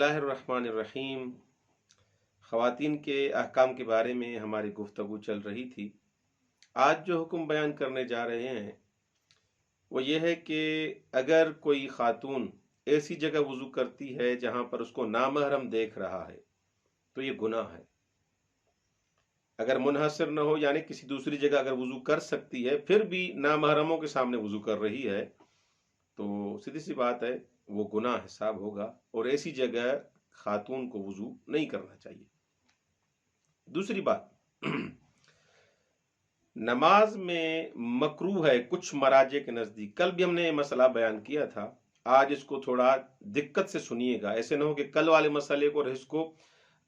बिस्मिल्लाहिर्रहमानिर्रहीम। ख़वातीन के अहकाम के बारे में हमारी गुफ्तगू चल रही थी। आज जो हुक्म बयान करने जा रहे हैं वो ये है कि अगर कोई ख़ातून ऐसी जगह वज़ू करती है जहाँ पर उसको नामहरम देख रहा है तो ये गुनाह है। अगर मुनहसर न हो यानी किसी दूसरी जगह अगर वज़ू कर सकती है फिर भी नामहरमों के सामने वज़ू कर रही है तो सीधी सी बात है वो गुनाह हिसाब होगा और ऐसी जगह खातून को वज़ू नहीं करना चाहिए। दूसरी बात नमाज में मकरूह है कुछ मराजे के नज़दीक। कल भी हमने ये मसला बयान किया था, आज इसको थोड़ा दिक्कत से सुनिएगा। ऐसे न हो कि कल वाले मसले को और इसको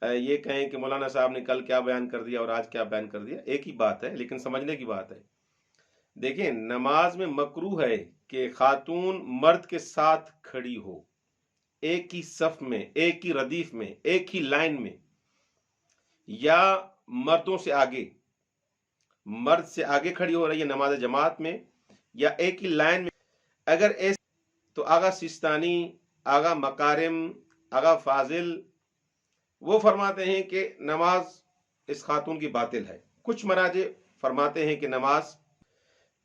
ये कहें कि मौलाना साहब ने कल क्या बयान कर दिया और आज क्या बयान कर दिया। एक ही बात है लेकिन समझने की बात है। देखिए, नमाज में मकरूह है कि खातून मर्द के साथ खड़ी हो, एक ही सफ में, एक ही रदीफ में, एक ही लाइन में, या मर्दों से आगे, मर्द से आगे खड़ी हो रही है नमाज जमात में या एक ही लाइन में। अगर ऐसे तो आगा सिस्तानी, आगा मकारिम, आगा फाजिल वो फरमाते हैं कि नमाज इस खातून की बातिल है। कुछ मराजे फरमाते हैं कि नमाज,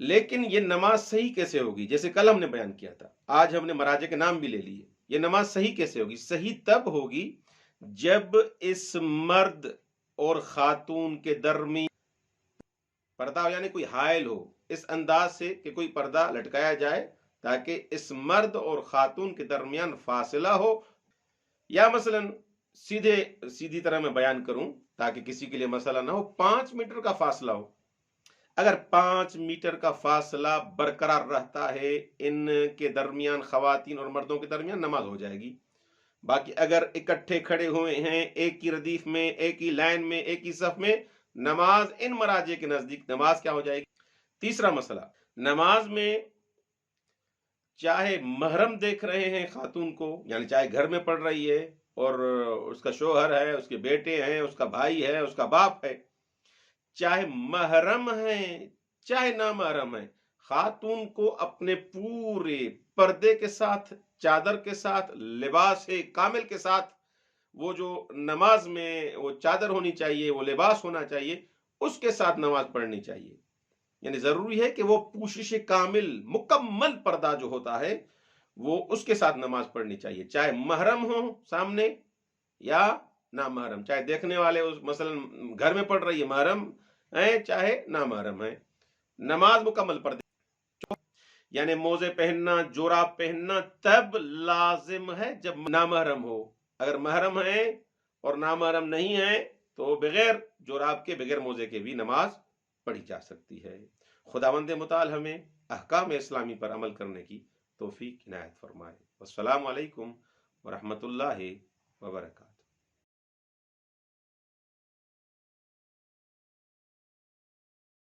लेकिन ये नमाज सही कैसे होगी? जैसे कल हमने बयान किया था, आज हमने मराजे के नाम भी ले लिए। ये नमाज सही कैसे होगी? सही तब होगी जब इस मर्द और खातून के दरमियान पर्दा हो, यानी कोई हायल हो, इस अंदाज से कि कोई पर्दा लटकाया जाए ताकि इस मर्द और खातून के दरमियान फासला हो। या मसलन सीधी तरह मैं बयान करूं ताकि किसी के लिए मसला ना हो, 5 मीटर का फासला हो। अगर 5 मीटर का फासला बरकरार रहता है इनके दरमियान, खवातीन और मर्दों के दरमियान, नमाज हो जाएगी। बाकी अगर इकट्ठे खड़े हुए हैं एक ही रदीफ में, एक ही लाइन में, एक ही सफ में, नमाज इन मराजे के नजदीक नमाज क्या हो जाएगी? तीसरा मसला, नमाज में चाहे महरम देख रहे हैं खातून को, यानी चाहे घर में पढ़ रही है और उसका शोहर है, उसके बेटे हैं, उसका भाई है, उसका बाप है, चाहे महरम है चाहे ना महरम है, खातून को अपने पूरे पर्दे के साथ, चादर के साथ, लिबास कामिल के साथ, वो जो नमाज में वो चादर होनी चाहिए, वो लिबास होना चाहिए, उसके साथ नमाज पढ़नी चाहिए। यानी जरूरी है कि वो पूशिश कामिल, मुकम्मल पर्दा जो होता है वो उसके साथ नमाज पढ़नी चाहिए, चाहे महरम हो सामने या ना महरम। चाहे देखने वाले उस मसलन घर में पढ़ रही है, महरम है चाहे ना महरम है, नमाज मुकम्मल पर्दे। यानी मोजे पहनना, जोराब पहनना तब लाजिम है जब नामहरम हो। अगर महरम है और नामहरम नहीं है तो बगैर जोराब के, बगैर मोजे के भी नमाज पढ़ी जा सकती है। खुदावंद मुताल हमें अहकाम इस्लामी पर अमल करने की तौफीक इनायत फरमाए। अस्सलामु अलैकुम व रहमतुल्लाहि व बरकातहू।